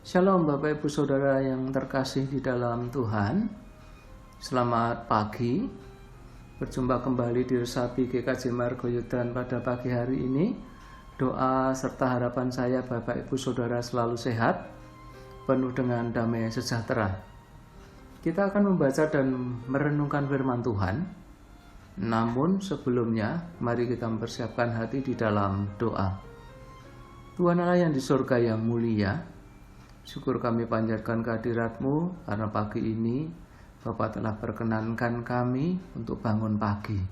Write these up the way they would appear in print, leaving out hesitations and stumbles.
Shalom Bapak Ibu Saudara yang terkasih di dalam Tuhan. Selamat pagi. Berjumpa kembali di Resapi GKJ Margoyudan pada pagi hari ini. Doa serta harapan saya Bapak Ibu Saudara selalu sehat, penuh dengan damai sejahtera. Kita akan membaca dan merenungkan firman Tuhan. Namun sebelumnya, mari kita mempersiapkan hati di dalam doa. Tuhan Allah yang di surga yang mulia, syukur kami panjatkan kehadirat-Mu karena pagi ini Bapa telah perkenankan kami untuk bangun pagi.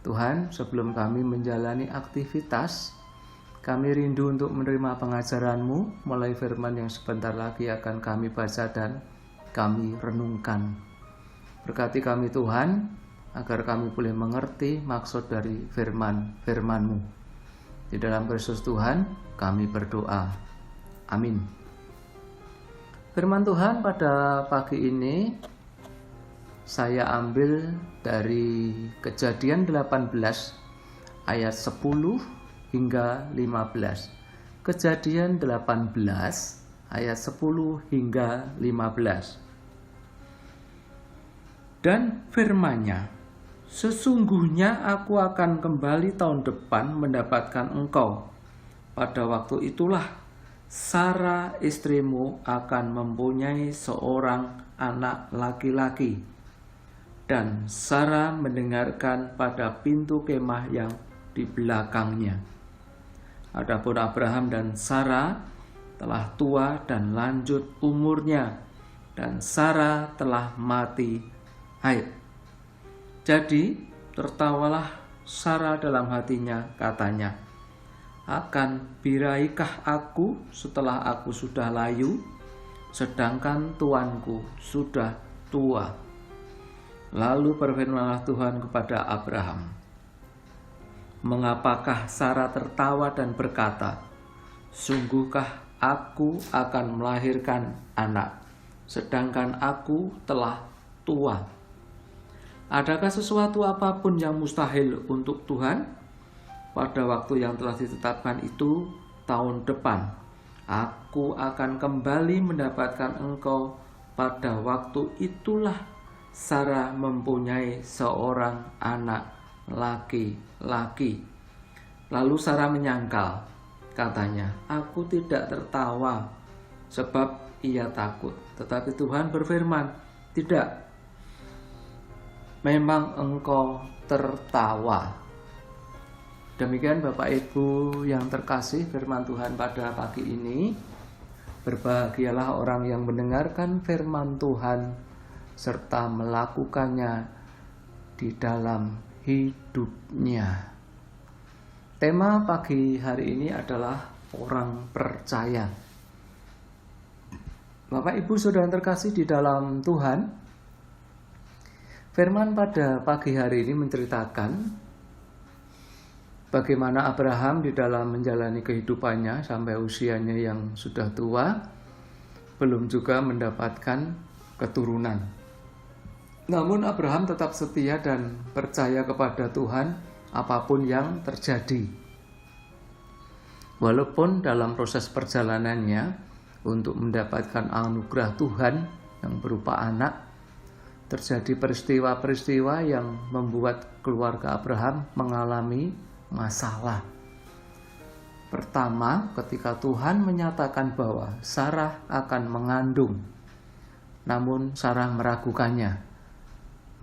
Tuhan, sebelum kami menjalani aktivitas, kami rindu untuk menerima pengajaran-Mu mulai firman yang sebentar lagi akan kami baca dan kami renungkan. Berkati kami Tuhan, agar kami boleh mengerti maksud dari firman-Mu. Di dalam Kristus Tuhan, kami berdoa. Amin. Firman Tuhan pada pagi ini saya ambil dari Kejadian 18 ayat 10 hingga 15. Kejadian 18 ayat 10 hingga 15. Dan firman-Nya, sesungguhnya aku akan kembali tahun depan mendapatkan engkau. Pada waktu itulah Sarah istrimu akan mempunyai seorang anak laki-laki. Dan Sarah mendengarkan pada pintu kemah yang di belakangnya. Adapun Abraham dan Sarah telah tua dan lanjut umurnya, dan Sarah telah mati haid. Jadi tertawalah Sarah dalam hatinya, katanya, akan biraikah aku setelah aku sudah layu, sedangkan tuanku sudah tua? Lalu berfirmanlah Tuhan kepada Abraham, mengapakah Sarah tertawa dan berkata, sungguhkah aku akan melahirkan anak, sedangkan aku telah tua? Adakah sesuatu apapun yang mustahil untuk Tuhan? Pada waktu yang telah ditetapkan itu, tahun depan, aku akan kembali mendapatkan engkau. Pada waktu itulah Sarah mempunyai seorang anak laki-laki. Lalu Sarah menyangkal, katanya, aku tidak tertawa, sebab ia takut. Tetapi Tuhan berfirman, tidak, memang engkau tertawa. Demikian Bapak Ibu yang terkasih, firman Tuhan pada pagi ini. Berbahagialah orang yang mendengarkan firman Tuhan serta melakukannya di dalam hidupnya. Tema pagi hari ini adalah orang percaya. Bapak Ibu Saudara yang terkasih di dalam Tuhan, firman pada pagi hari ini menceritakan bagaimana Abraham di dalam menjalani kehidupannya sampai usianya yang sudah tua, belum juga mendapatkan keturunan. Namun Abraham tetap setia dan percaya kepada Tuhan apapun yang terjadi. Walaupun dalam proses perjalanannya untuk mendapatkan anugerah Tuhan yang berupa anak, terjadi peristiwa-peristiwa yang membuat keluarga Abraham mengalami masalah. Pertama, ketika Tuhan menyatakan bahwa Sarah akan mengandung, namun Sarah meragukannya,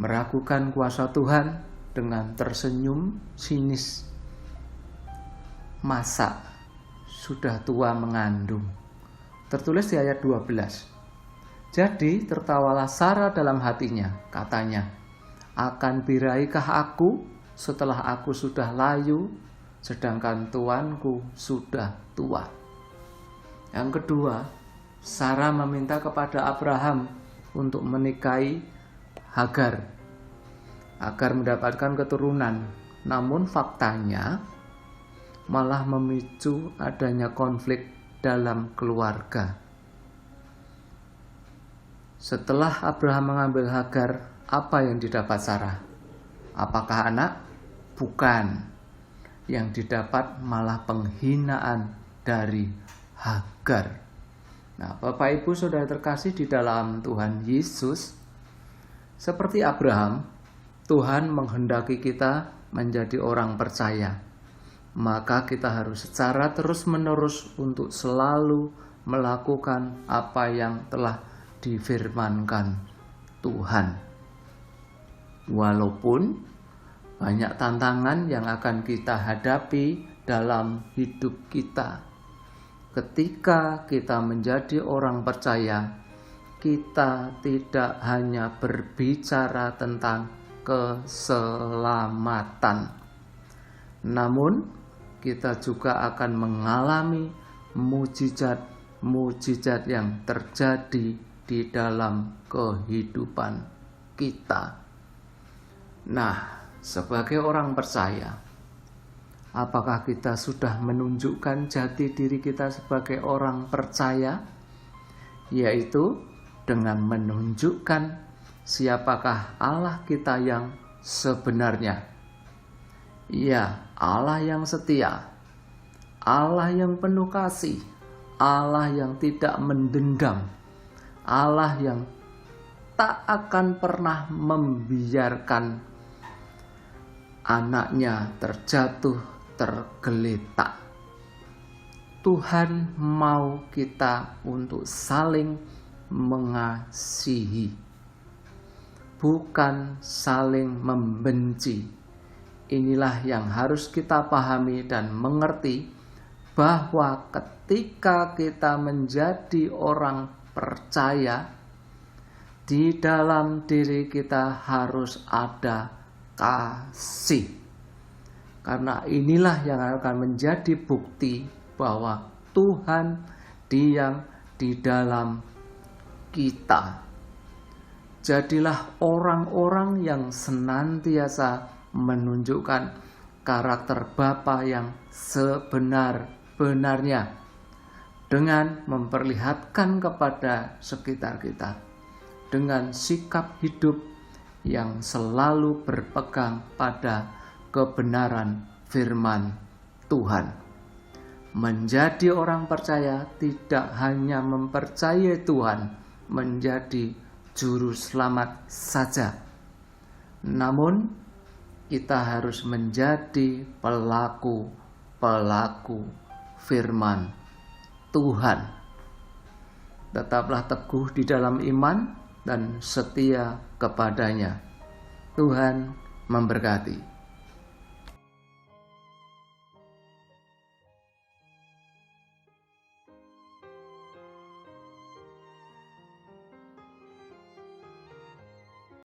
meragukan kuasa Tuhan dengan tersenyum sinis. Masa sudah tua mengandung? Tertulis di ayat 12. Jadi tertawalah Sarah dalam hatinya, katanya, akan biraikah aku setelah aku sudah layu, sedangkan tuanku sudah tua? Yang kedua, Sarah meminta kepada Abraham untuk menikahi Hagar agar mendapatkan keturunan. Namun faktanya malah memicu adanya konflik dalam keluarga. Setelah Abraham mengambil Hagar, apa yang didapat Sarah? Apakah anak? Bukan. Yang didapat malah penghinaan dari Hagar. Nah, Bapak Ibu Saudara terkasih di dalam Tuhan Yesus, seperti Abraham, Tuhan menghendaki kita menjadi orang percaya. Maka kita harus secara terus-menerus untuk selalu melakukan apa yang telah difirmankan Tuhan. Walaupun banyak tantangan yang akan kita hadapi dalam hidup kita. Ketika kita menjadi orang percaya, kita tidak hanya berbicara tentang keselamatan, namun kita juga akan mengalami mujizat-mujizat yang terjadi di dalam kehidupan kita. Nah, sebagai orang percaya, apakah kita sudah menunjukkan jati diri kita sebagai orang percaya? Yaitu dengan menunjukkan siapakah Allah kita yang sebenarnya. Ya, Allah yang setia, Allah yang penuh kasih, Allah yang tidak mendendam, Allah yang tak akan pernah membiarkan anaknya terjatuh tergeletak. Tuhan mau kita untuk saling mengasihi, bukan saling membenci. Inilah yang harus kita pahami dan mengerti, bahwa ketika kita menjadi orang percaya, di dalam diri kita harus ada kasih. Karena inilah yang akan menjadi bukti bahwa Tuhan diam di dalam kita. Jadilah orang-orang yang senantiasa menunjukkan karakter Bapa yang sebenar-benarnya dengan memperlihatkan kepada sekitar kita, dengan sikap hidup yang selalu berpegang pada kebenaran firman Tuhan. Menjadi orang percaya tidak hanya mempercayai Tuhan menjadi juru selamat saja, namun kita harus menjadi pelaku firman Tuhan. Tetaplah teguh di dalam iman dan setia kepadanya. Tuhan memberkati.